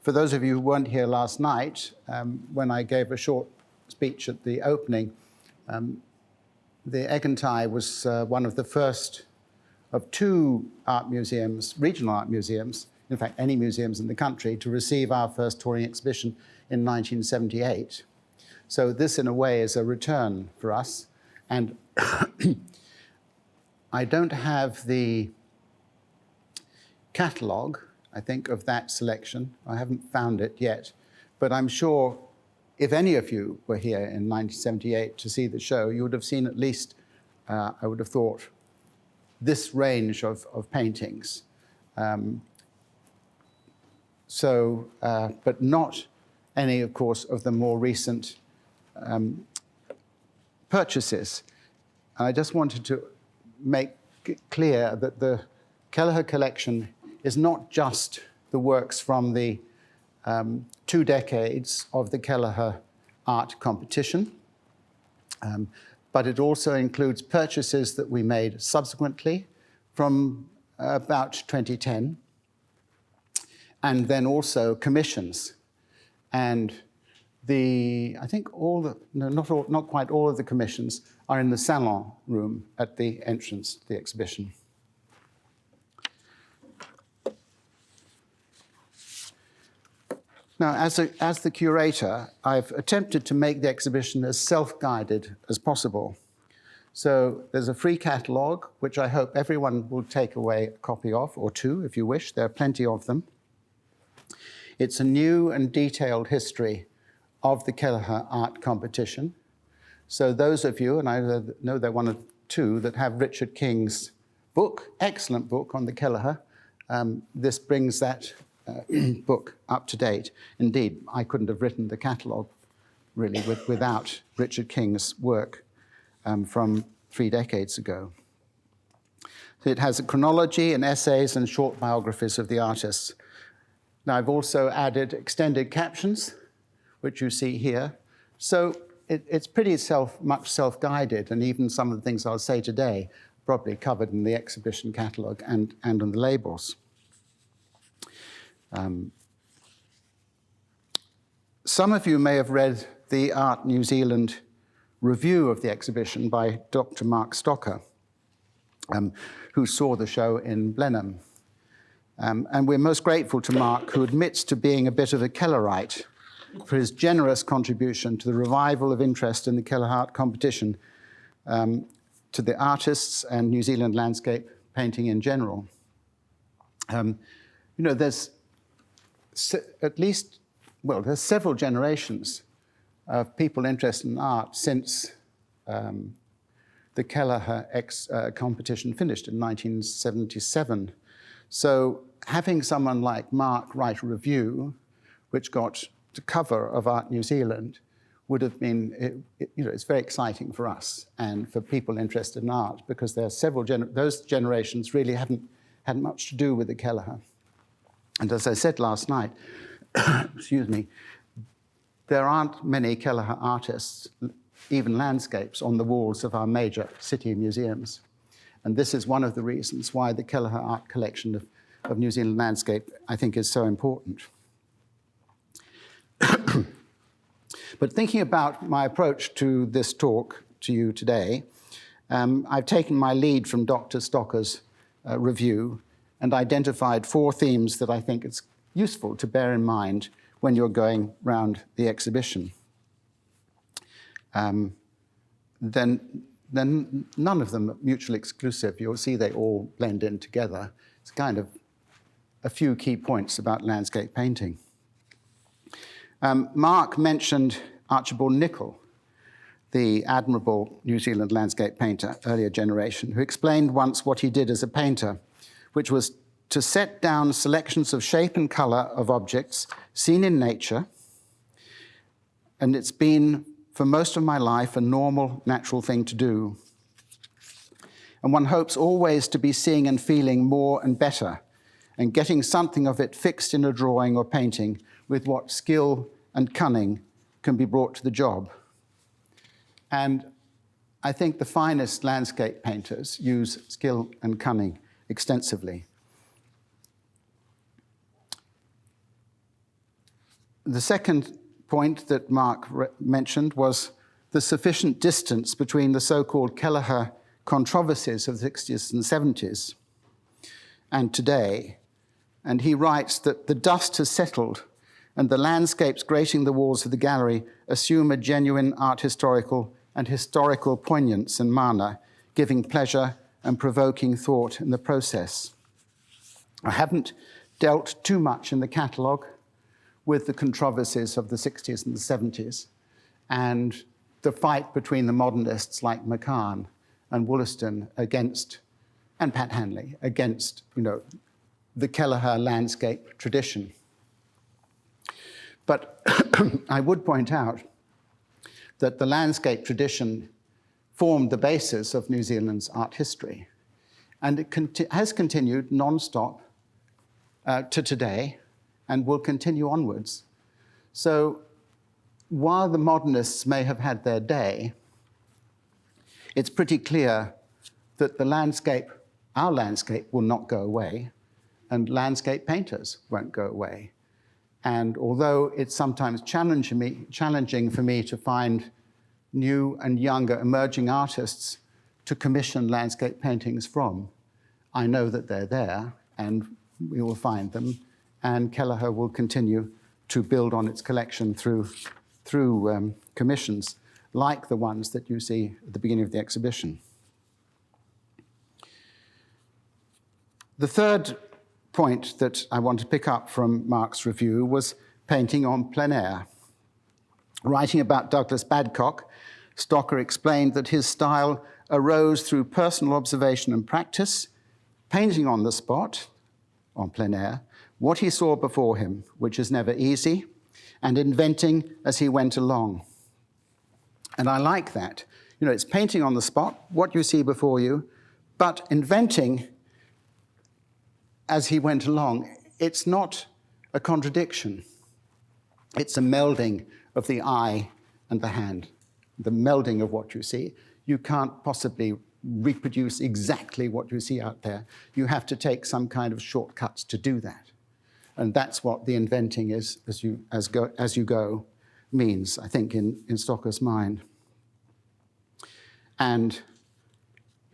for those of you who weren't here last night, when I gave a short speech at the opening, the Aigantighe was one of the first of two art museums, regional art museums, in fact, any museums in the country, to receive our first touring exhibition in 1978. So this, in a way, is a return for us. And I don't have the catalogue, I think, of that selection. I haven't found it yet. But I'm sure if any of you were here in 1978 to see the show, you would have seen at least, I would have thought, this range of paintings. But not any, of course, of the more recent purchases. And I just wanted to make it clear that the Kelliher collection is not just the works from the 2 decades of the Kelliher art competition, but it also includes purchases that we made subsequently from about 2010, and then also commissions. And I think not quite all of the commissions are in the salon room at the entrance to the exhibition. Now, as the curator, I've attempted to make the exhibition as self-guided as possible. So there's a free catalogue, which I hope everyone will take away a copy of, or two, if you wish. There are plenty of them. It's a new and detailed history of the Kelliher art competition. So those of you, and I know there are one or two, that have Richard King's book, excellent book on the Kelliher, this brings that book up to date. Indeed, I couldn't have written the catalogue really without Richard King's work from 3 decades ago. So it has a chronology and essays and short biographies of the artists. Now, I've also added extended captions, which you see here. So it's pretty much self-guided, and even some of the things I'll say today probably covered in the exhibition catalogue and on the labels. Some of you may have read the Art New Zealand review of the exhibition by Dr. Mark Stocker, who saw the show in Blenheim. And we're most grateful to Mark, who admits to being a bit of a Kellerite, for his generous contribution to the revival of interest in the Kelliher art competition, to the artists and New Zealand landscape painting in general. You know, there's there's several generations of people interested in art since the Kelliher competition finished in 1977. So having someone like Mark write a review, which got the cover of Art New Zealand, would have been, it's very exciting for us and for people interested in art, because there are several, those generations really hadn't had much to do with the Kelliher. And as I said last night, excuse me, there aren't many Kelliher artists, even landscapes, on the walls of our major city museums. And this is one of the reasons why the Kelliher Art Collection of New Zealand landscape, I think, is so important. But thinking about my approach to this talk to you today, I've taken my lead from Dr. Stocker's review and identified 4 themes that I think it's useful to bear in mind when you're going round the exhibition. Then none of them are mutually exclusive. You'll see they all blend in together. It's kind of a few key points about landscape painting. Mark mentioned Archibald Nicholl, the admirable New Zealand landscape painter, earlier generation, who explained once what he did as a painter, which was to set down selections of shape and color of objects seen in nature. And it's been, for most of my life, a normal, natural thing to do. And one hopes always to be seeing and feeling more and better, and getting something of it fixed in a drawing or painting with what skill and cunning can be brought to the job. And I think the finest landscape painters use skill and cunning extensively. The second point that Mark mentioned was the sufficient distance between the so-called Kelliher controversies of the 60s and 70s and today. And he writes that the dust has settled and the landscapes gracing the walls of the gallery assume a genuine art historical and historical poignance and mana, giving pleasure and provoking thought in the process. I haven't dealt too much in the catalogue with the controversies of the 60s and the 70s and the fight between the modernists like McCann and Wollaston against, and Pat Hanley, against, the Kelliher landscape tradition. But I would point out that the landscape tradition formed the basis of New Zealand's art history. And it has continued non-stop to today and will continue onwards. So while the modernists may have had their day, it's pretty clear that the landscape, our landscape, will not go away, and landscape painters won't go away. And although it's sometimes challenging for me to find new and younger emerging artists to commission landscape paintings from, I know that they're there and we will find them, and Kelliher will continue to build on its collection through commissions like the ones that you see at the beginning of the exhibition. The third point that I want to pick up from Mark's review was painting on plein air. Writing about Douglas Badcock, Stocker explained that his style arose through personal observation and practice, painting on the spot, on plein air, what he saw before him, which is never easy, and inventing as he went along. And I like that. It's painting on the spot, what you see before you, but inventing as he went along. It's not a contradiction. It's a melding of the eye and the hand, the melding of what you see. You can't possibly reproduce exactly what you see out there. You have to take some kind of shortcuts to do that. And that's what the inventing is as you go means, I think, in Stocker's mind. And,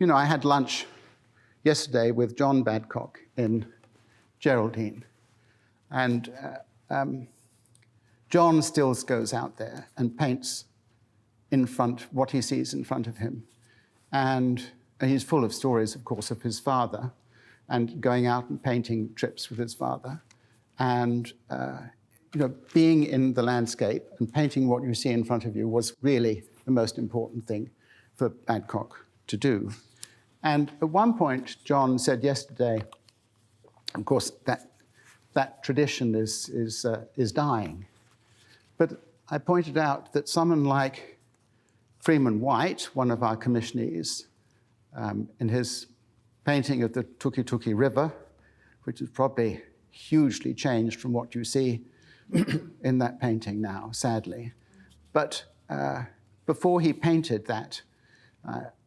I had lunch yesterday with John Badcock in Geraldine. And John still goes out there and paints in front, what he sees in front of him. And he's full of stories, of course, of his father and going out and painting trips with his father. And being in the landscape and painting what you see in front of you was really the most important thing for Badcock to do. And at one point, John said yesterday, of course, that tradition is dying. But I pointed out that someone like Freeman White, one of our commissionees, in his painting of the Tukituki River, which is probably hugely changed from what you see in that painting now, sadly. But before he painted that,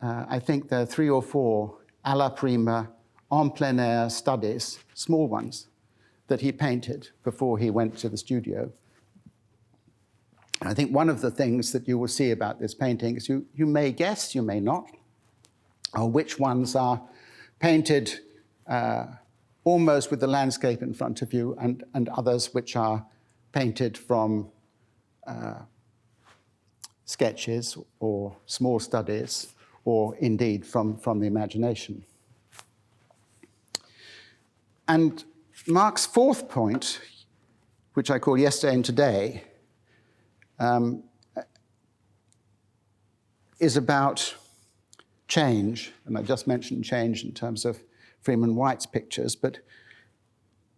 I think there are 3 or 4 alla prima en plein air studies, small ones, that he painted before he went to the studio. I think one of the things that you will see about this painting is you may guess, you may not, which ones are painted almost with the landscape in front of you and others which are painted from sketches or small studies or indeed from the imagination. And Mark's fourth point, which I call yesterday and today, is about change. And I just mentioned change in terms of Freeman White's pictures, but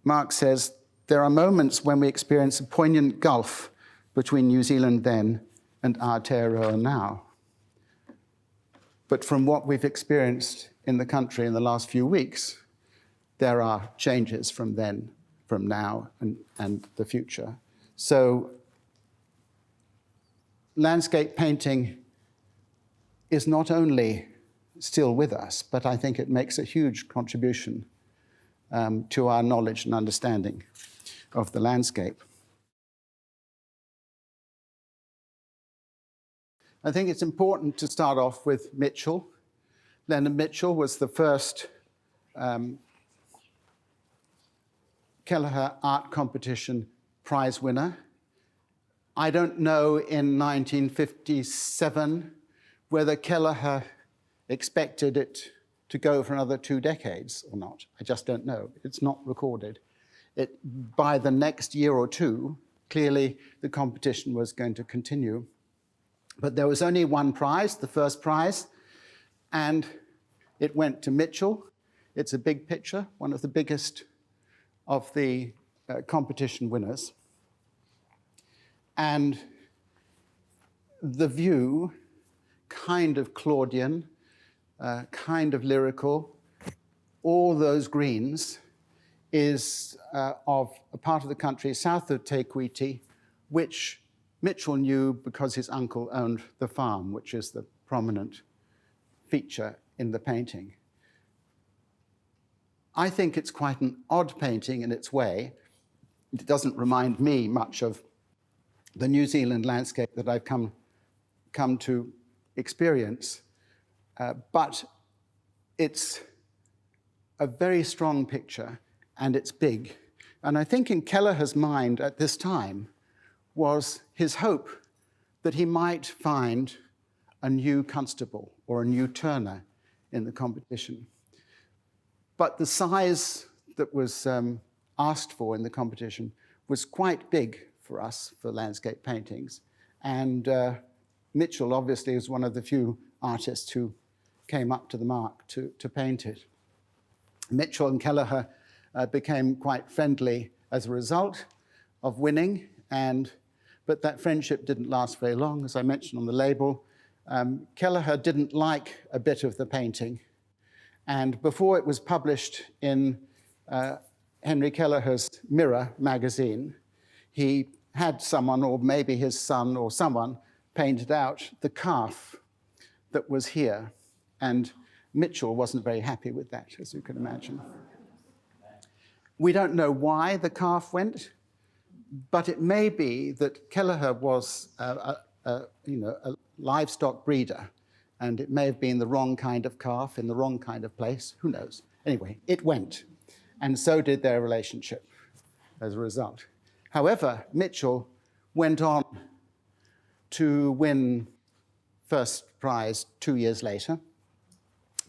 Mark says, there are moments when we experience a poignant gulf between New Zealand then and Aotearoa now. But from what we've experienced in the country in the last few weeks, there are changes from then, from now, and the future. So landscape painting is not only still with us, but I think it makes a huge contribution to our knowledge and understanding of the landscape. I think it's important to start off with Mitchell. Leonard Mitchell was the first Kelliher Art Competition prize winner. I don't know in 1957 whether Kelliher expected it to go for another 2 decades or not. I just don't know. It's not recorded. By the next year or two, clearly the competition was going to continue. But there was only one prize, the first prize, and it went to Mitchell. It's a big picture, one of the biggest of the competition winners. And the view, kind of Claudian, kind of lyrical, all those greens, is of a part of the country south of Tequiti, which Mitchell knew because his uncle owned the farm, which is the prominent feature in the painting. I think it's quite an odd painting in its way. It doesn't remind me much of the New Zealand landscape that I've come to experience, but it's a very strong picture, and it's big. And I think in Kelliher's mind at this time was his hope that he might find a new Constable or a new Turner in the competition. But the size that was asked for in the competition was quite big for us, for landscape paintings. And Mitchell obviously was one of the few artists who came up to the mark to paint it. Mitchell and Kelliher became quite friendly as a result of winning, but that friendship didn't last very long. As I mentioned on the label, Kelliher didn't like a bit of the painting, and before it was published in Henry Kelliher's Mirror magazine, he had someone, or maybe his son or someone, painted out the calf that was here, and Mitchell wasn't very happy with that, as you can imagine. We don't know why the calf went, but it may be that Kelliher was a livestock breeder, and it may have been the wrong kind of calf in the wrong kind of place. Who knows? Anyway, it went, and so did their relationship as a result. However, Mitchell went on to win first prize 2 years later.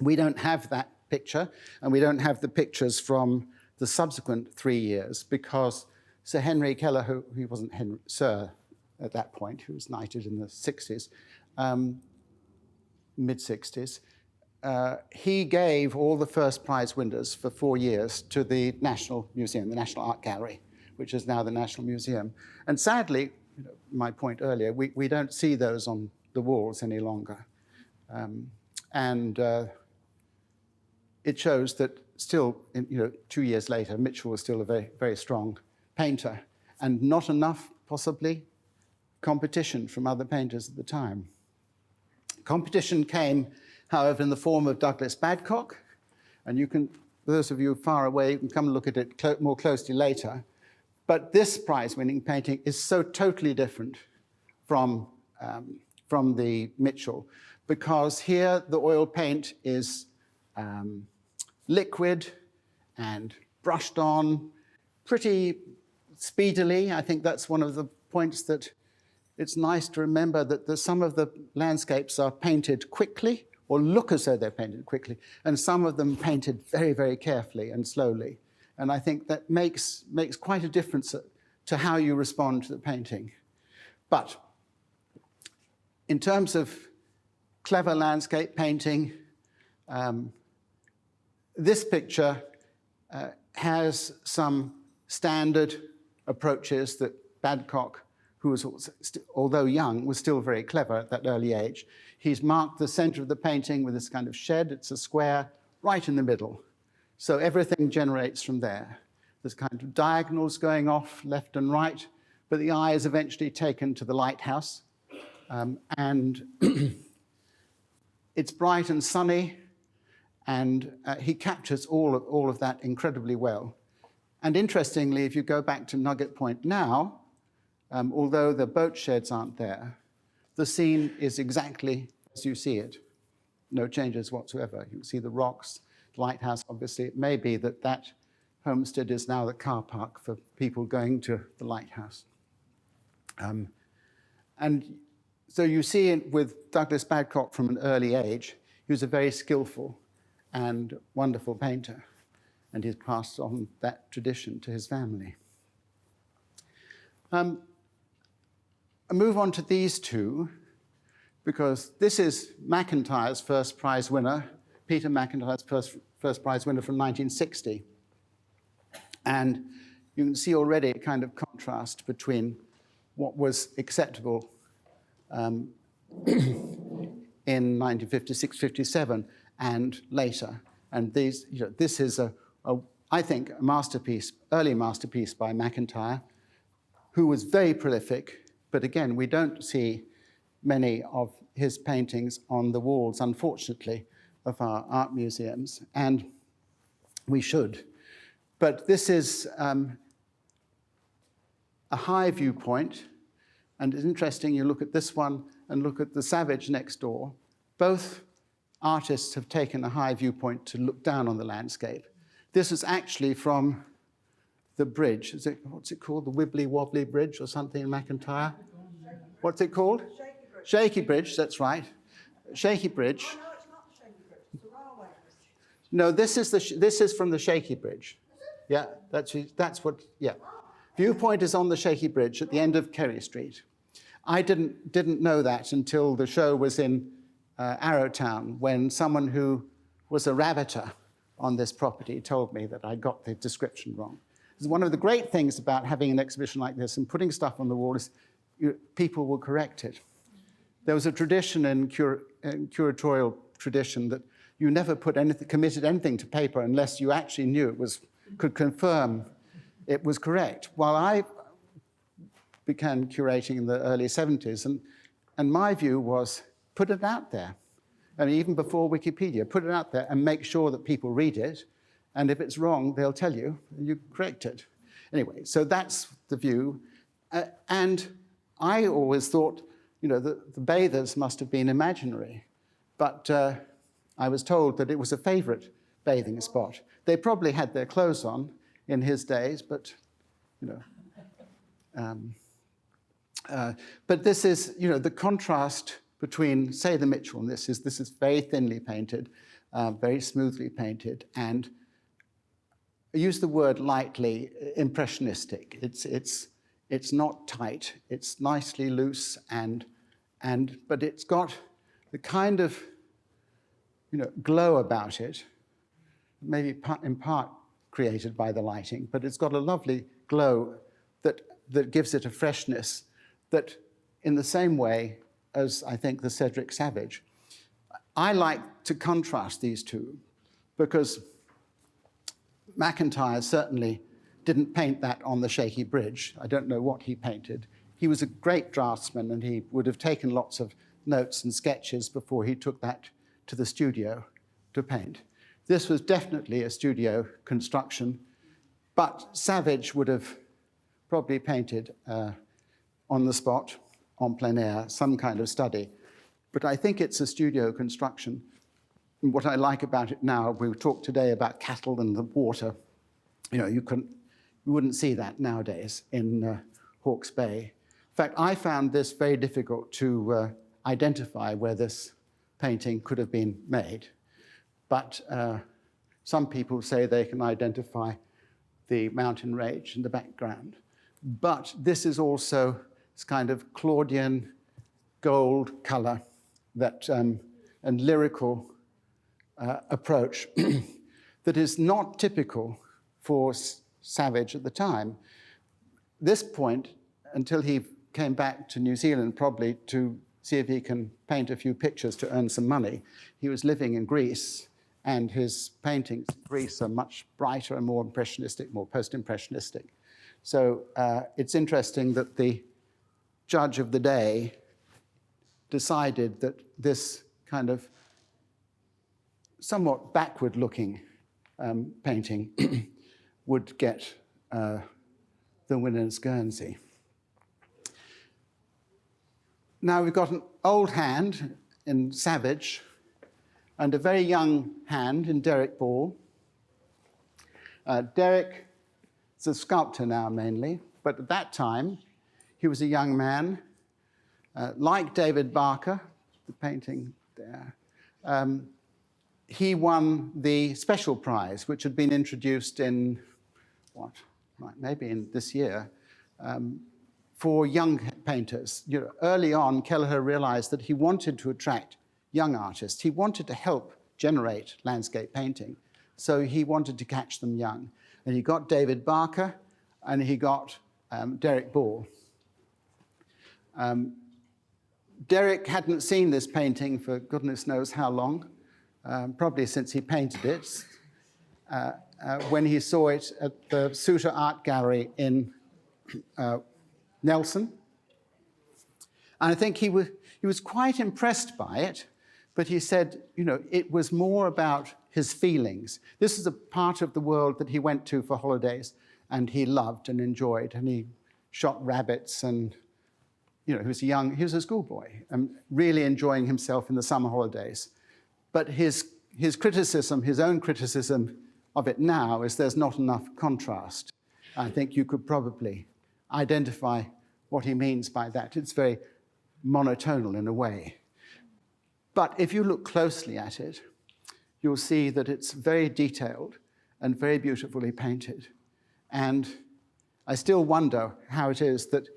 We don't have that picture, and we don't have the pictures from the subsequent 3 years, because Sir Henry Kelliher, he wasn't Sir at that point, he was knighted in the 60s, mid-60s, he gave all the first prize winners for 4 years to the National Museum, the National Art Gallery, which is now the National Museum. And sadly, my point earlier, we don't see those on the walls any longer. It shows that still, 2 years later, Mitchell was still a very, very strong painter, and not enough, possibly, competition from other painters at the time. Competition came, however, in the form of Douglas Badcock, and you can, those of you far away, you can come and look at it more closely later. But this prize-winning painting is so totally different from the Mitchell, because here the oil paint is liquid and brushed on pretty speedily. I think that's one of the points that it's nice to remember, that some of the landscapes are painted quickly, or look as though they're painted quickly, and some of them painted very, very carefully and slowly. And I think that makes quite a difference to how you respond to the painting. But in terms of clever landscape painting, this picture has some standard approaches that Badcock, who was, although young, was still very clever at that early age. He's marked the center of the painting with this kind of shed. It's a square right in the middle. So everything generates from there. There's kind of diagonals going off left and right, but the eye is eventually taken to the lighthouse. And it's bright and sunny, and he captures all of that incredibly well. And interestingly, if you go back to Nugget Point now, although the boat sheds aren't there, the scene is exactly as you see it. No changes whatsoever. You can see the rocks, lighthouse, obviously. It may be that that homestead is now the car park for people going to the lighthouse. And so you see it with Douglas Badcock from an early age. He was a very skillful and wonderful painter, and he's passed on that tradition to his family. I move on to these two, because this is McIntyre's first prize winner, Peter McIntyre's first prize winner from 1960. And you can see already a kind of contrast between what was acceptable in 1956, 57, and later. And these, this is, I think, a masterpiece, early masterpiece by McIntyre, who was very prolific. But again, we don't see many of his paintings on the walls, unfortunately, of our art museums, and we should. But this is a high viewpoint, and it's interesting, you look at this one and look at the Savage next door. Both artists have taken a high viewpoint to look down on the landscape. This is actually from the bridge. What's it called? The Wibbly Wobbly Bridge or something in McIntyre? What's it called? Shaky Bridge, that's right. Shaky Bridge. Oh, no, it's not the Shaky Bridge, it's the railway bridge. No, this is from the Shaky Bridge. Yeah, that's what, yeah. Viewpoint is on the Shaky Bridge at the end of Kerry Street. I didn't know that until the show was in Arrowtown, when someone who was a rabbiter on this property told me that I got the description wrong. One of the great things about having an exhibition like this and putting stuff on the wall is people will correct it. There was a tradition in curatorial tradition that you never committed anything to paper unless you actually knew it could confirm it was correct. While I began curating in the early 70s, and my view was, put it out there. And even before Wikipedia, put it out there and make sure that people read it. And if it's wrong, they'll tell you, and you correct it. Anyway, so that's the view. And I always thought, the bathers must have been imaginary. But I was told that it was a favorite bathing spot. They probably had their clothes on in his days, but, but this is, the contrast between, say, the Mitchell, and this is very thinly painted, very smoothly painted, and I use the word lightly, impressionistic. It's not tight. It's nicely loose, but it's got the kind of glow about it, maybe in part created by the lighting, but it's got a lovely glow that gives it a freshness that, in the same way as I think the Cedric Savage, I like to contrast these two, because McIntyre certainly didn't paint that on the Shaky Bridge. I don't know what he painted. He was a great draftsman, and he would have taken lots of notes and sketches before he took that to the studio to paint. This was definitely a studio construction, but Savage would have probably painted on the spot, en plein air, some kind of study. But I think it's a studio construction. And what I like about it now, we talked today about cattle and the water. You wouldn't see that nowadays in Hawke's Bay. In fact, I found this very difficult to identify where this painting could have been made. But some people say they can identify the mountain range in the background. But this is also this kind of Claudian gold color that, and lyrical approach that is not typical for Savage at the time. This point, until he came back to New Zealand, probably to see if he can paint a few pictures to earn some money, he was living in Greece, and his paintings in Greece are much brighter and more impressionistic, more post-impressionistic. So it's interesting that the judge of the day decided that this kind of somewhat backward-looking painting would get the winner's Guernsey. Now we've got an old hand in Savage and a very young hand in Derek Ball. Derek is a sculptor now mainly, but at that time he was a young man, like David Barker, the painting there. He won the special prize, which had been introduced in, maybe in this year, for young painters. You know, early on, Kelliher realized that he wanted to attract young artists. He wanted to help generate landscape painting. So he wanted to catch them young. And he got David Barker, and he got Derek Ball. Derek hadn't seen this painting for goodness knows how long, probably since he painted it, when he saw it at the Curator Art Gallery in Nelson. And I think he was quite impressed by it, but he said, you know, it was more about his feelings. This is a part of the world that he went to for holidays and he loved and enjoyed, and he shot rabbits, and you know, he was a schoolboy and really enjoying himself in the summer holidays. But his criticism, his own criticism of it now, is there's not enough contrast. I think you could probably identify what he means by that. It's very monotonal in a way. But if you look closely at it, you'll see that it's very detailed and very beautifully painted. And I still wonder how it is that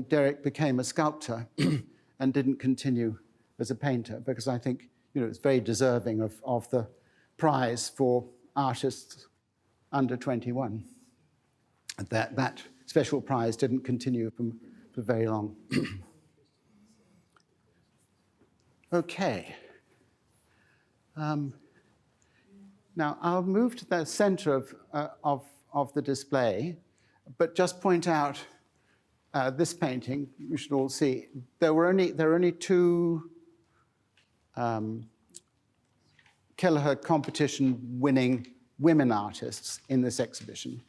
Derek became a sculptor and didn't continue as a painter, because I think, you know, it's very deserving of the prize for artists under 21. That special prize didn't continue for very long. Okay. Now I'll move to the center of the display, but just point out this painting. You should all see there are only two Kelliher competition-winning women artists in this exhibition,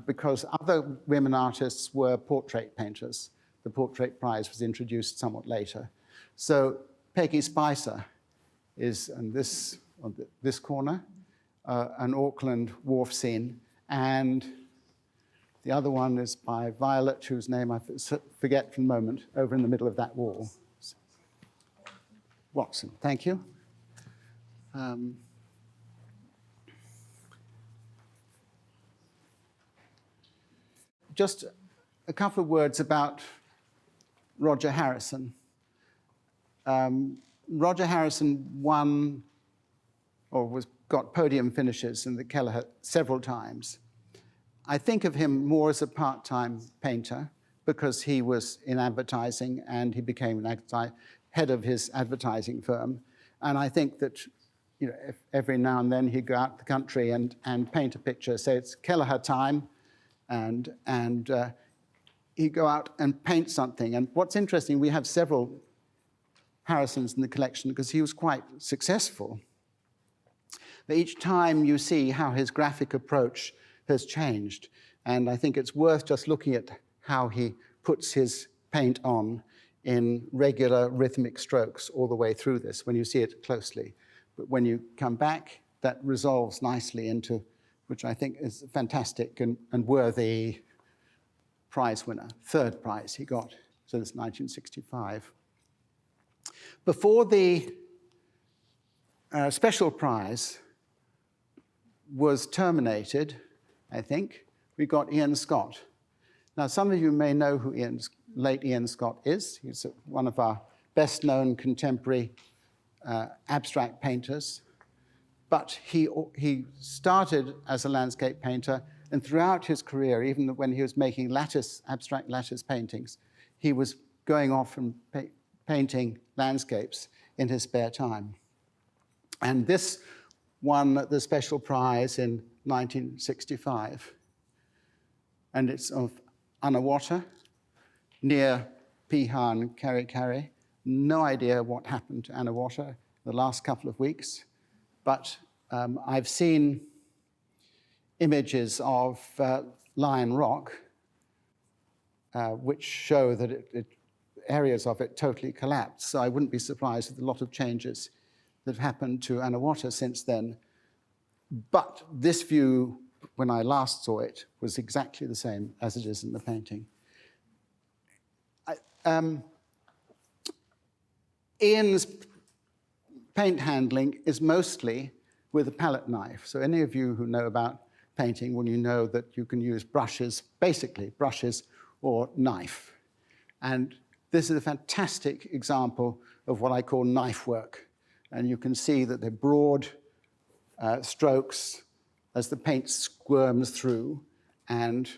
because other women artists were portrait painters. The portrait prize was introduced somewhat later. So Peggy Spicer is on this corner, an Auckland wharf scene, and the other one is by Violet, whose name I forget for the moment, over in the middle of that wall. Watson, thank you. Just a couple of words about Roger Harrison. Roger Harrison won, or got podium finishes in the Kelliher several times. I think of him more as a part-time painter because he was in advertising and he became an head of his advertising firm. And I think that, you know, if every now and then he'd go out the country and paint a picture, say it's Kelliher time, and he'd go out and paint something. And what's interesting, we have several Harrisons in the collection because he was quite successful. But each time you see how his graphic approach has changed. And I think it's worth just looking at how he puts his paint on in regular rhythmic strokes all the way through this when you see it closely. But when you come back, that resolves nicely into, which I think is fantastic and worthy prize winner, third prize he got, so this 1965. Before the special prize was terminated, I think, we got Ian Scott. Now, some of you may know who late Ian Scott is. He's one of our best-known contemporary abstract painters. But he started as a landscape painter, and throughout his career, even when he was making abstract lattice paintings, he was going off and painting landscapes in his spare time. And this won the special prize in 1965. And it's of Anawata, near Piha and Karikari. No idea what happened to Anawata the last couple of weeks, but I've seen images of Lion Rock, which show that areas of it totally collapsed. So I wouldn't be surprised with a lot of changes that have happened to Anawata since then. But this view, when I last saw it, was exactly the same as it is in the painting. Ian's paint handling is mostly with a palette knife. So any of you who know about painting, well, you know that you can use brushes, basically brushes or knife. And this is a fantastic example of what I call knife work. And you can see that they're broad strokes as the paint squirms through, and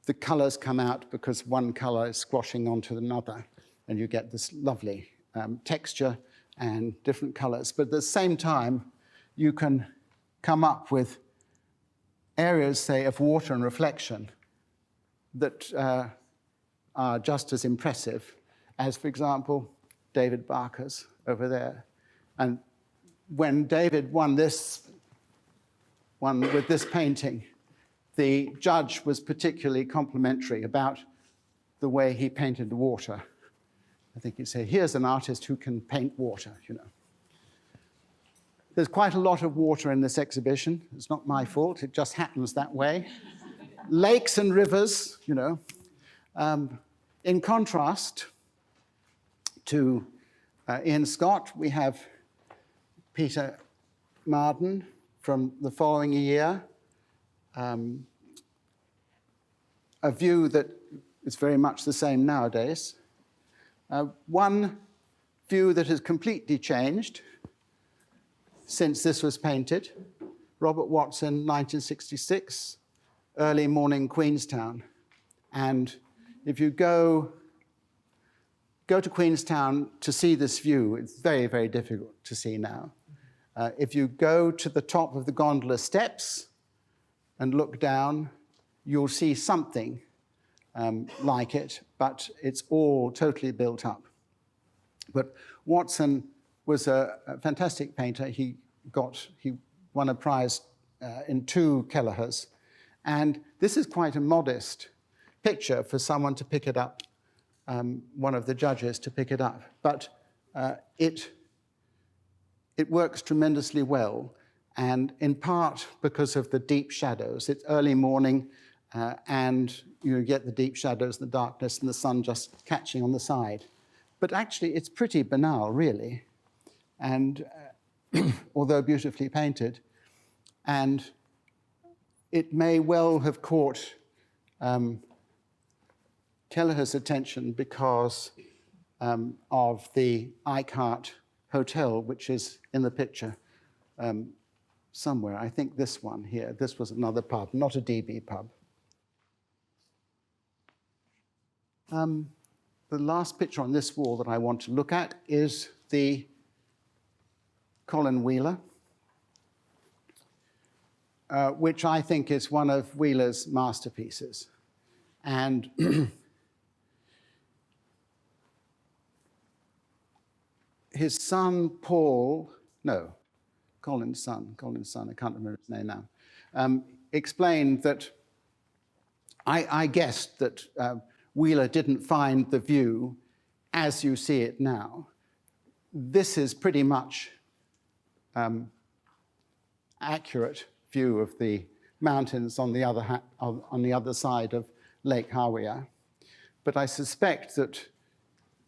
the colors come out because one color is squashing onto another, and you get this lovely texture and different colors. But at the same time, you can come up with areas, say, of water and reflection that are just as impressive as, for example, David Barker's over there. And when David won this one with this painting, the judge was particularly complimentary about the way he painted the water. I think he'd say, here's an artist who can paint water, you know. There's quite a lot of water in this exhibition. It's not my fault, it just happens that way. Lakes and rivers, you know. In contrast to Ian Scott, we have Peter Marden from the following year. A view that is very much the same nowadays. One view that has completely changed since this was painted, Robert Watson, 1966, early morning Queenstown. And if you go to Queenstown to see this view, it's very, very difficult to see now. If you go to the top of the gondola steps and look down, you'll see something like it, but it's all totally built up. But Watson was a fantastic painter. He won a prize in 2 Kellihers. And this is quite a modest picture for someone to pick it up, one of the judges to pick it up. But it works tremendously well, and in part because of the deep shadows. It's early morning, and you get the deep shadows, the darkness, and the sun just catching on the side. But actually, it's pretty banal, really, and although beautifully painted. And it may well have caught Kelliher's attention because of the Aigantighe Hotel, which is in the picture somewhere. I think this one here. This was another pub, not a DB pub. The last picture on this wall that I want to look at is the Colin Wheeler, which I think is one of Wheeler's masterpieces. And his son, Colin's son, I can't remember his name now, explained that I guessed that Wheeler didn't find the view as you see it now. This is pretty much accurate view of the mountains on the other side of Lake Hawea. But I suspect that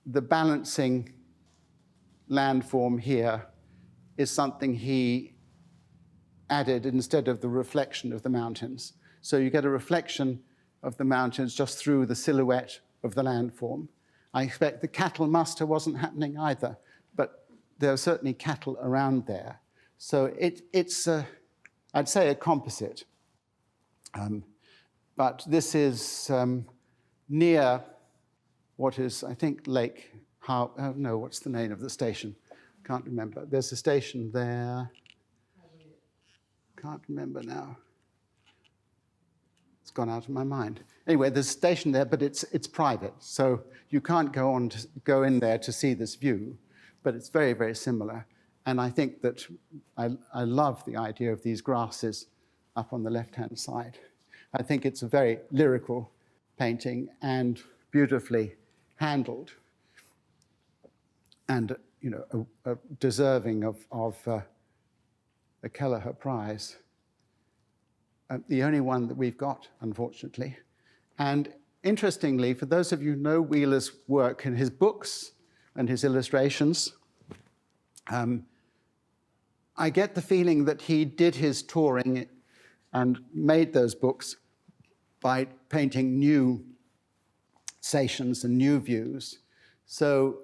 the balancing landform here is something he added instead of the reflection of the mountains. So you get a reflection of the mountains just through the silhouette of the landform. I expect the cattle muster wasn't happening either, but there are certainly cattle around there. So it's I'd say a composite. But this is near what is, I think, Lake no, what's the name of the station? Can't remember. There's a station there. Can't remember now. It's gone out of my mind. Anyway, there's a station there, but it's private, so you can't go in there to see this view, but it's very, very similar. And I think that I love the idea of these grasses up on the left-hand side. I think it's a very lyrical painting and beautifully handled, and deserving of a Kelliher Prize. The only one that we've got, unfortunately. And interestingly, for those of you who know Wheeler's work in his books and his illustrations, I get the feeling that he did his touring and made those books by painting new stations and new views. So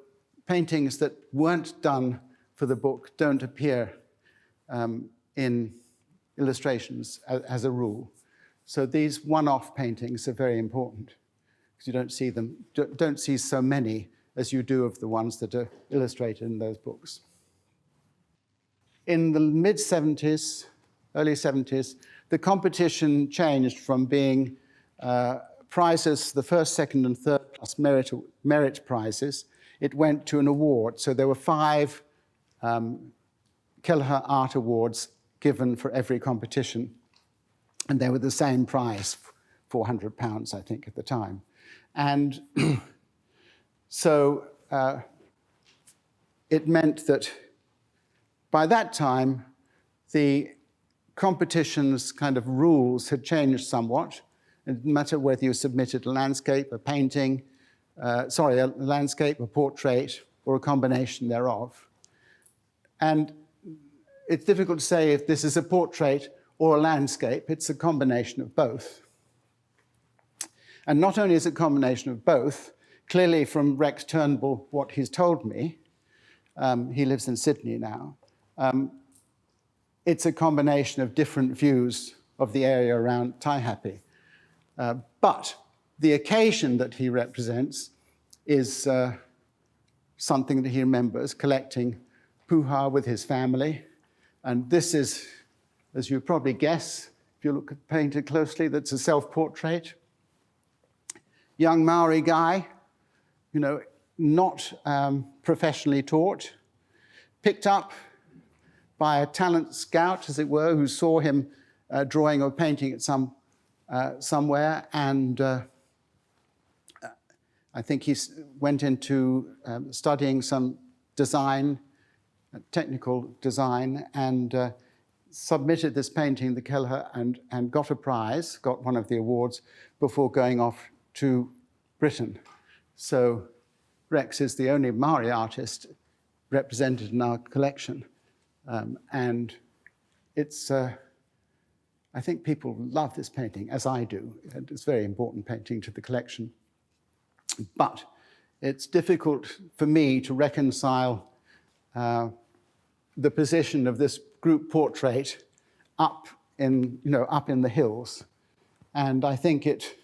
paintings that weren't done for the book don't appear in illustrations as a rule. So these one-off paintings are very important because you don't see so many as you do of the ones that are illustrated in those books. In the mid-70s, early 70s, the competition changed from being prizes, the first, second, and third plus merit prizes. It went to an award. So there were 5 Kelliher Art Awards given for every competition. And they were the same prize, £400, I think, at the time. And so it meant that by that time, the competition's kind of rules had changed somewhat. It didn't matter whether you submitted a landscape, a painting, a landscape, a portrait, or a combination thereof. And it's difficult to say if this is a portrait or a landscape. It's a combination of both. And not only is it a combination of both, clearly from Rex Turnbull, what he's told me, he lives in Sydney now, it's a combination of different views of the area around Taihape. But the occasion that he represents is something that he remembers, collecting puha with his family. And this is, as you probably guess, if you look at painted closely, that's a self-portrait. Young Maori guy, not professionally taught, picked up by a talent scout, as it were, who saw him drawing or painting at somewhere, and I think he went into studying some design, technical design, and submitted this painting, the Kelliher, and got a prize, got one of the awards, before going off to Britain. So Rex is the only Maori artist represented in our collection. And it's, I think people love this painting, as I do. And it's a very important painting to the collection. But it's difficult for me to reconcile the position of this group portrait up in the hills. And I think it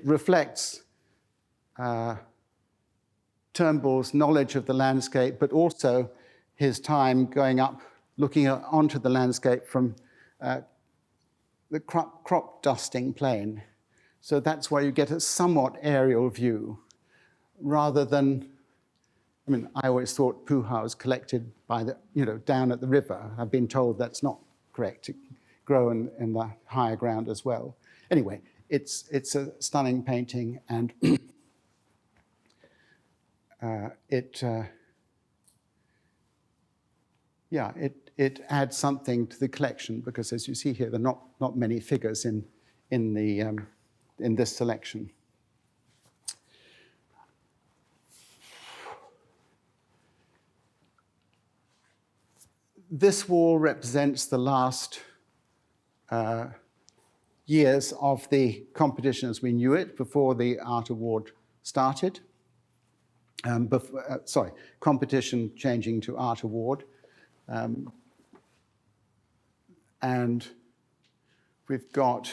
reflects Turnbull's knowledge of the landscape, but also his time going up, looking onto the landscape from the crop dusting plane. So that's why you get a somewhat aerial view, rather than, I always thought puha was collected by down at the river. I've been told that's not correct. It grow in the higher ground as well. Anyway, it's a stunning painting, and it adds something to the collection, because as you see here, there are not many figures in this selection. This wall represents the last years of the competition as we knew it, before the Art Award started. Competition changing to Art Award. And we've got,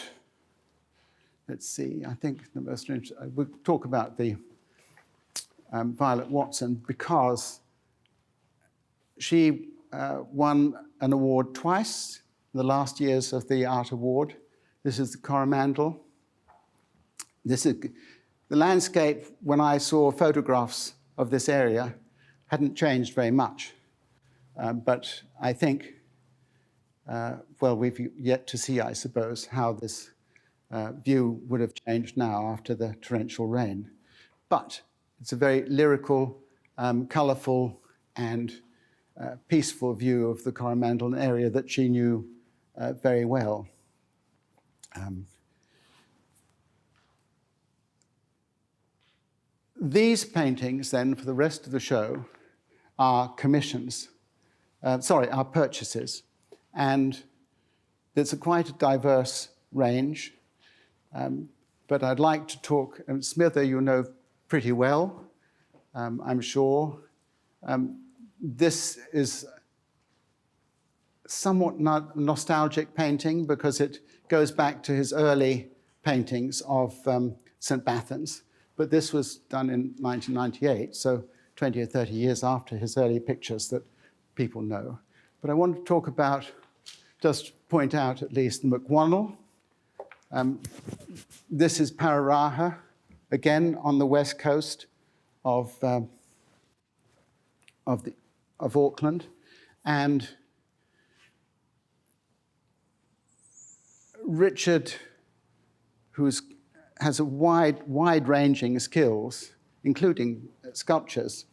let's see, I think the most interesting, we'll talk about the Violet Watson, because she won an award twice in the last years of the Art Award. This is the Coromandel. This is the landscape. When I saw photographs of this area, hadn't changed very much. But I think, we've yet to see, I suppose, how this view would have changed now after the torrential rain. But it's a very lyrical, colourful, and peaceful view of the Coromandel, an area that she knew very well. These paintings, then, for the rest of the show, are commissions, are purchases. And there's quite a diverse range. But I'd like to talk, and Smither you know pretty well, I'm sure. This is somewhat nostalgic painting because it goes back to his early paintings of St. Bathans. But this was done in 1998, so 20 or 30 years after his early pictures that people know. But I want to talk about, just point out at least, the McWonnell. This is Pararaha, again on the west coast of Auckland. And Richard, who has a wide-ranging skills, including sculptures,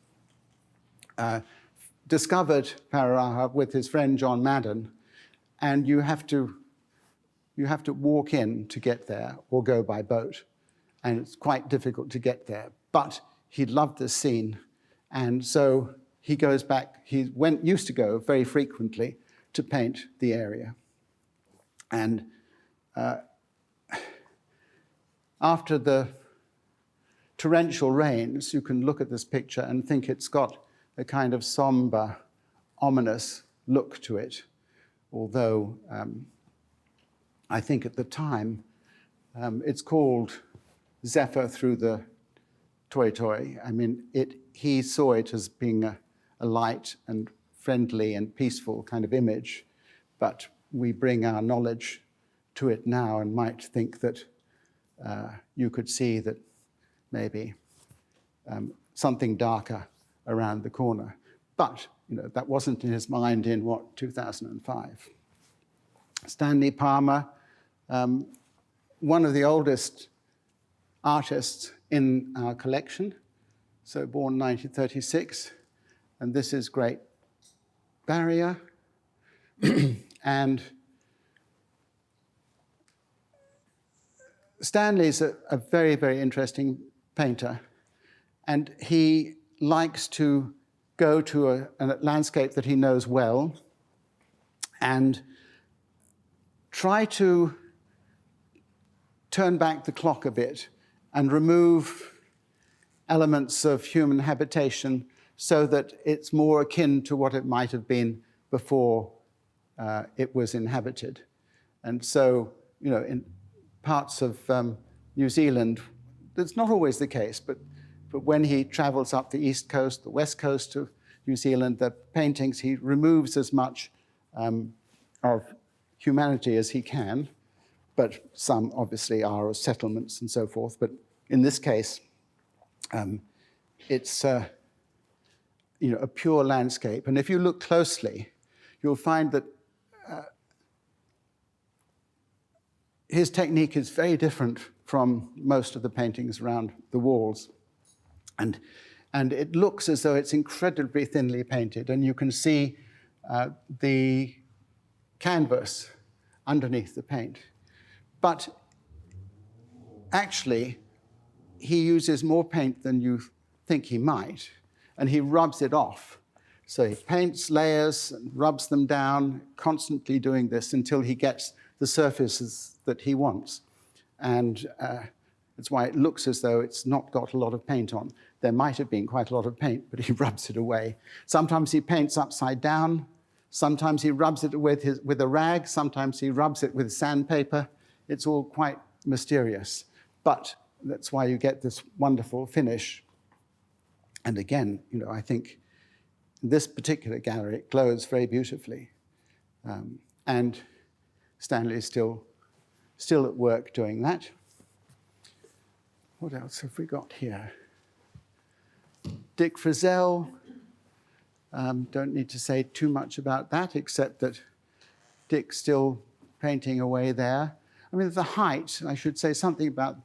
discovered Pararaha with his friend John Madden, and you have to walk in to get there or go by boat, and it's quite difficult to get there. But he loved this scene, and so he goes back. He used to go very frequently to paint the area, and after the torrential rains, you can look at this picture and think it's got a kind of somber, ominous look to it, although I think at the time it's called Zephyr through the Toi Toi. I mean, he saw it as being a light and friendly and peaceful kind of image, but we bring our knowledge to it now and might think that you could see that maybe something darker around the corner. But that wasn't in his mind in, 2005. Stanley Palmer, one of the oldest artists in our collection, so born 1936, and this is Great Barrier. And Stanley's a very, very interesting painter, and he likes to go to a landscape that he knows well and try to turn back the clock a bit and remove elements of human habitation so that it's more akin to what it might have been before it was inhabited. And so, in parts of New Zealand, that's not always the case, but when he travels up the east coast, the west coast of New Zealand, the paintings, he removes as much of humanity as he can, but some obviously are of settlements and so forth. But in this case, it's a pure landscape. And if you look closely, you'll find that his technique is very different from most of the paintings around the walls. And it looks as though it's incredibly thinly painted, and you can see the canvas underneath the paint. But actually, he uses more paint than you think he might, and he rubs it off. So he paints layers and rubs them down, constantly doing this until he gets the surfaces that he wants. And that's why it looks as though it's not got a lot of paint on. There might have been quite a lot of paint, but he rubs it away. Sometimes he paints upside down. Sometimes he rubs it with a rag. Sometimes he rubs it with sandpaper. It's all quite mysterious. But that's why you get this wonderful finish. And again, I think this particular gallery glows very beautifully. And Stanley is still at work doing that. What else have we got here? Dick Frizzell. Don't need to say too much about that, except that Dick's still painting away there. I mean, the height, I should say something about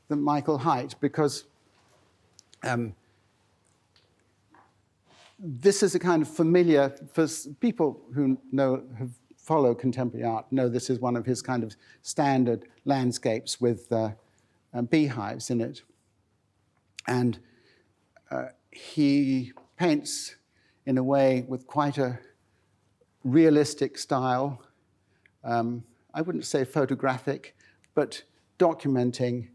the Michael height, because this is a kind of familiar, for people who follow contemporary art, know this is one of his kind of standard landscapes with beehives in it. And he paints in a way with quite a realistic style. I wouldn't say photographic, but documenting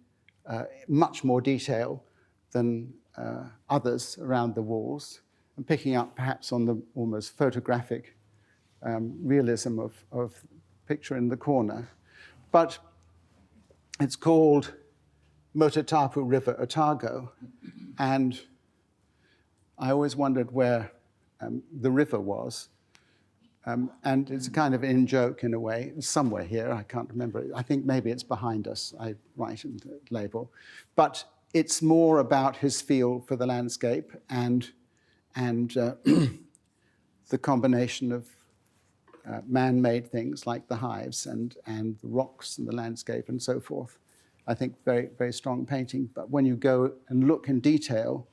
much more detail than others around the walls, and picking up perhaps on the almost photographic realism of picture in the corner. But it's called Motatapu River Otago, and I always wondered where the river was. And it's a kind of in-joke in a way. It's somewhere here, I can't remember. I think maybe it's behind us, I write in the label. But it's more about his feel for the landscape and the combination of man-made things like the hives and the rocks and the landscape and so forth. I think very, very strong painting. But when you go and look in detail,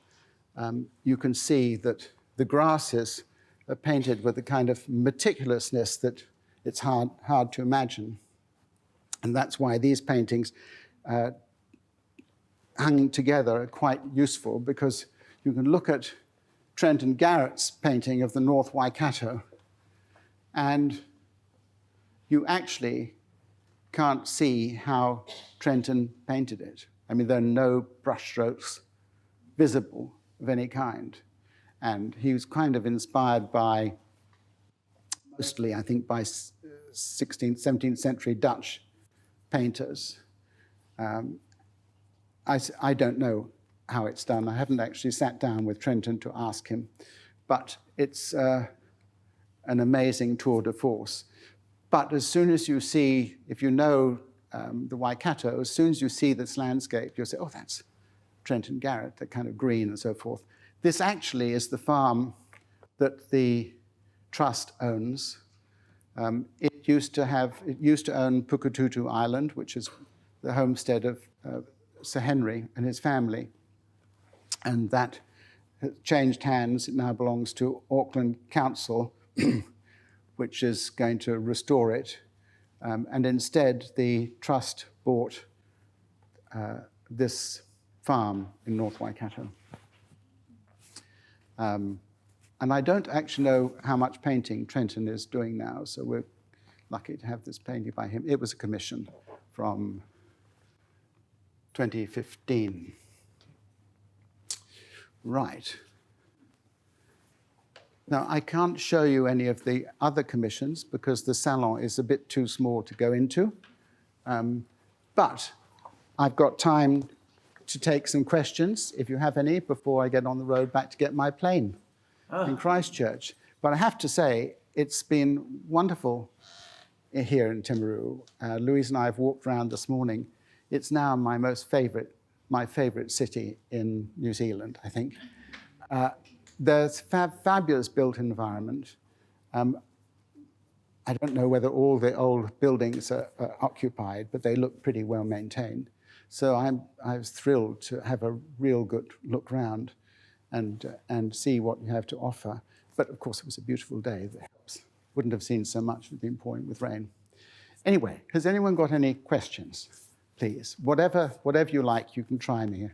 you can see that the grasses are painted with a kind of meticulousness that it's hard to imagine. And that's why these paintings hanging together are quite useful, because you can look at Trenton Garrett's painting of the North Waikato, and you actually can't see how Trenton painted it. I mean, there are no brushstrokes visible of any kind. And he was kind of inspired by, mostly, I think, by 16th, 17th century Dutch painters. I don't know how it's done. I haven't actually sat down with Trenton to ask him, but it's an amazing tour de force. But as soon as you see, if you know the Waikato, as soon as you see this landscape, you'll say, oh, that's Trenton Garrett, the kind of green and so forth. This actually is the farm that the trust owns. It used to own Puketutu Island, which is the homestead of Sir Henry and his family. And that has changed hands. It now belongs to Auckland Council, which is going to restore it. And instead, the trust bought this farm in North Waikato. And I don't actually know how much painting Trenton is doing now, so we're lucky to have this painting by him. It was a commission from 2015. Right. Now, I can't show you any of the other commissions because the salon is a bit too small to go into. But I've got time to take some questions, if you have any, before I get on the road back to get my plane in Christchurch. But I have to say, it's been wonderful here in Timaru. Louise and I have walked around this morning. It's now my favorite city in New Zealand, I think. There's fabulous built environment. I don't know whether all the old buildings are occupied, but they look pretty well maintained. So I was thrilled to have a real good look round and see what you have to offer. But of course, it was a beautiful day. That helps. Wouldn't have seen so much if it had been pouring with rain. Anyway, has anyone got any questions? Please, whatever you like, you can try me.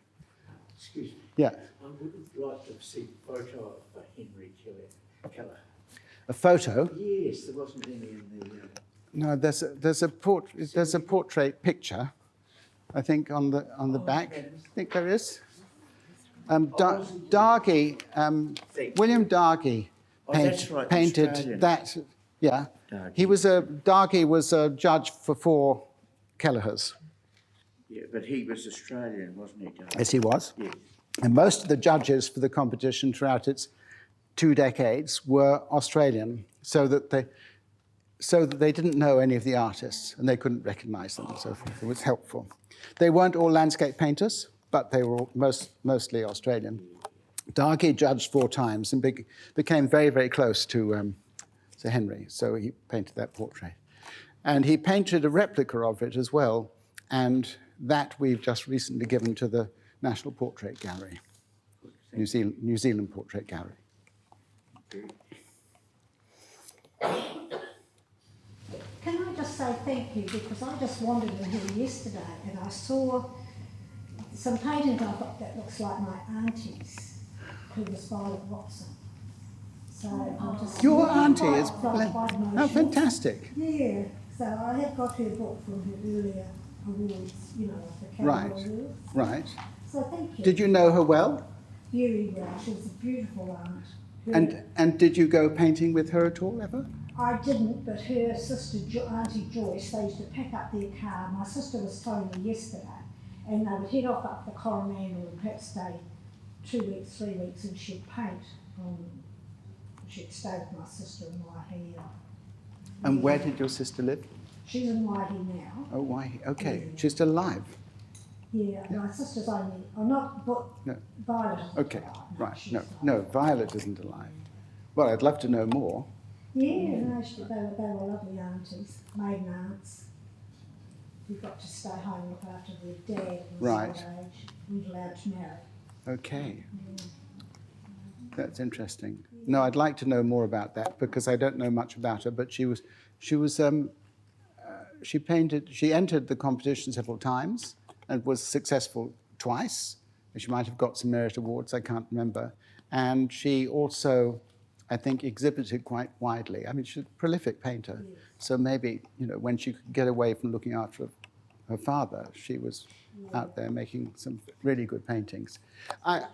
Excuse me. Yeah. I would like to see a photo of Henry Kelliher. A photo? Yes, there wasn't any in the... No, there's a portrait picture, I think, on the back. I think there is. Dargy, William Dargy painted Australian. that. Yeah, Dargy. Dargy was a judge for 4 Kellihers. Yeah, but he was Australian, wasn't he, Dargy? Yes, he was. Yes. And most of the judges for the competition throughout its 2 decades were Australian, so that they didn't know any of the artists and they couldn't recognize them and so forth. It was helpful. They weren't all landscape painters, but they were all mostly Australian. Dargy judged 4 times and became very, very close to Sir Henry, so he painted that portrait. And he painted a replica of it as well, and that we've just recently given to the National Portrait Gallery, New Zealand Portrait Gallery. Can I just say thank you, because I just wandered in here yesterday and I saw some paintings I've got that looks like my auntie's, who was Violet Watson. So I'm just Your auntie is quite oh, emotional. fantastic. Yeah, so I have got her book from her earlier awards, you know, like the Kelliher Right, Awards. right. So thank you. Did you know her well? Very well. She was a beautiful aunt. And did you go painting with her at all, ever? I didn't, but her sister, Auntie Joyce, they used to pack up their car. My sister was telling me yesterday, and they would head off up the Coromandel and perhaps stay 2 weeks, 3 weeks, and she'd paint. She'd stay with my sister in Waihi. And where did your sister live? She's in Waihi now. Oh, why? Okay, Yeah. she's still alive. Yeah, my sister's only, not, but No. Violet isn't Okay, alive. right. She's No, alive. no, Violet isn't alive. Well, I'd love to know more. Yeah, no, they were lovely aunties, maiden aunts. We got to stay home and look after their dad in his Right. old age. We were allowed to marry. Okay. That's interesting. No, I'd like to know more about that because I don't know much about her. But she painted. She entered the competition several times and was successful twice. She might have got some merit awards. I can't remember. And she also, I think, exhibited quite widely. I mean, she's a prolific painter. Yes. So maybe, when she could get away from looking after her father, she was out there making some really good paintings. I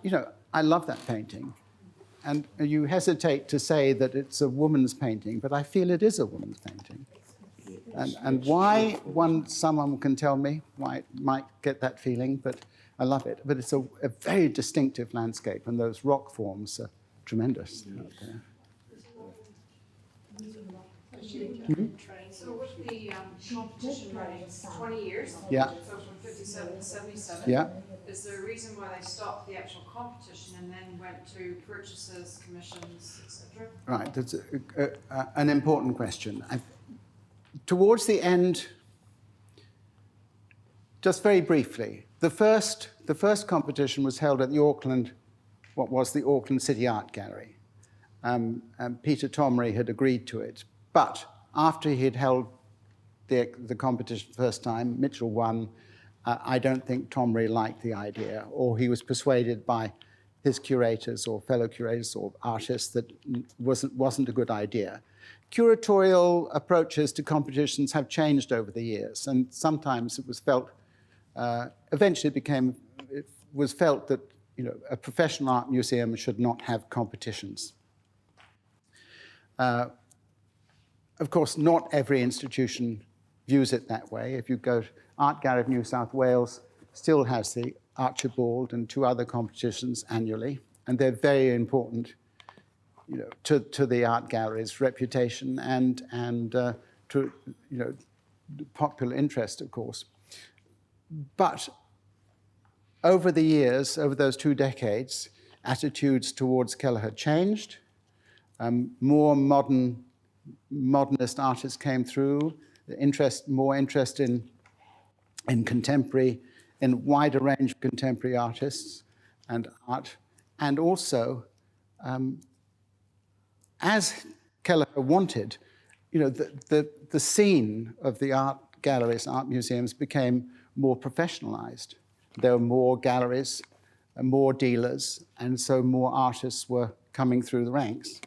love that painting. And you hesitate to say that it's a woman's painting, but I feel it is a woman's painting. And why someone can tell me why it might get that feeling, but I love it. But it's a very distinctive landscape, and those rock forms are tremendous out there. So with the competition running 20 years, Yeah. so from 57 to 77, Yeah. is there a reason why they stopped the actual competition and then went to purchases, commissions, etc.? Right, that's an important question. Towards the end, just very briefly, the first competition was held at the what was the Auckland City Art Gallery. And Peter Tomry had agreed to it. But after he had held the competition the first time, Mitchell won. I don't think Tomry liked the idea, or he was persuaded by his curators or fellow curators or artists that wasn't a good idea. Curatorial approaches to competitions have changed over the years, and sometimes it was felt, eventually it was felt that a professional art museum should not have competitions. Of course, not every institution views it that way. If you go to Art Gallery of New South Wales, still has the Archibald and 2 other competitions annually, and they're very important, to the art gallery's reputation and to popular interest, of course. But over the years, over those 2 decades, attitudes towards Kelliher changed. More modernist artists came through, more interest in contemporary, in wider range of contemporary artists and art, and also, as Kelliher wanted, the scene of the art galleries, art museums became more professionalized. There were more galleries, more dealers, and so more artists were coming through the ranks.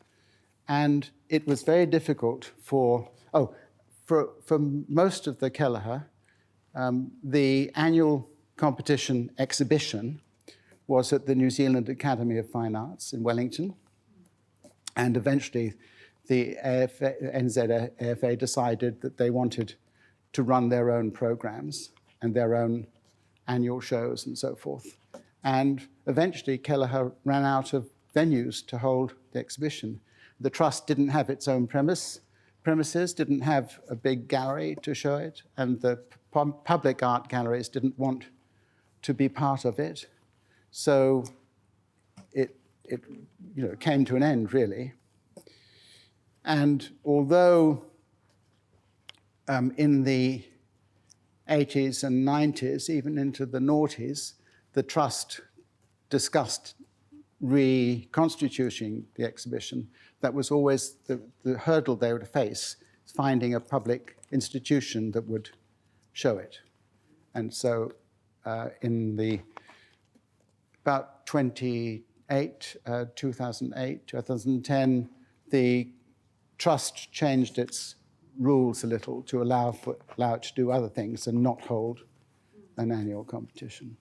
And it was very difficult for most of the Kelliher, the annual competition exhibition was at the New Zealand Academy of Fine Arts in Wellington. And eventually the NZAFA decided that they wanted to run their own programs and their own annual shows and so forth. And eventually Kelliher ran out of venues to hold the exhibition. The Trust didn't have its own premises, didn't have a big gallery to show it, and the public art galleries didn't want to be part of it. So it came to an end, really. And although in the 80s and 90s, even into the noughties, the Trust discussed reconstituting the exhibition, that was always the hurdle they would face, finding a public institution that would show it. And so in the about 2008, 2010, the trust changed its rules a little to allow it to do other things and not hold an annual competition.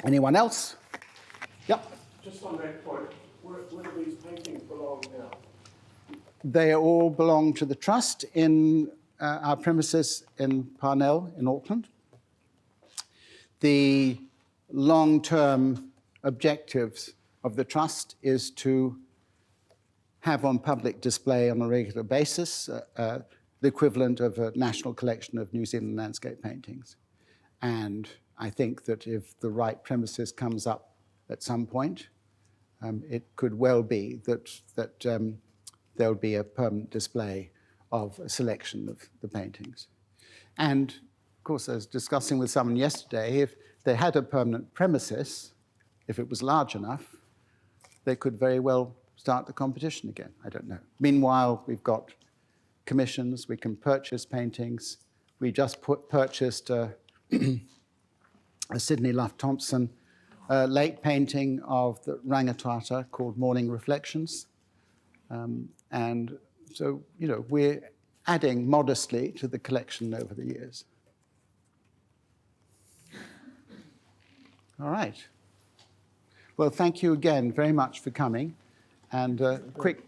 Anyone else? Yep. Just on that point, where do these paintings belong now? They all belong to the trust in our premises in Parnell in Auckland. The long-term objectives of the trust is to have on public display on a regular basis the equivalent of a national collection of New Zealand landscape paintings. And I think that if the right premises comes up at some point, it could well be that there'll be a permanent display of a selection of the paintings. And of course, I was discussing with someone yesterday, if they had a permanent premises, if it was large enough, they could very well start the competition again. I don't know. Meanwhile, we've got commissions, we can purchase paintings. We just purchased a Sydney Luff Thompson lake painting of the Rangitata called Morning Reflections. And so, you know, we're adding modestly to the collection over the years. All right. Well, thank you again very much for coming. And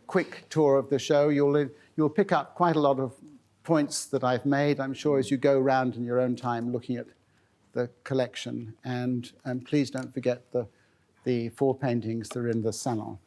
quick tour of the show. You'll pick up quite a lot of points that I've made, I'm sure, as you go around in your own time looking at the collection. And please don't forget the 4 paintings that are in the salon.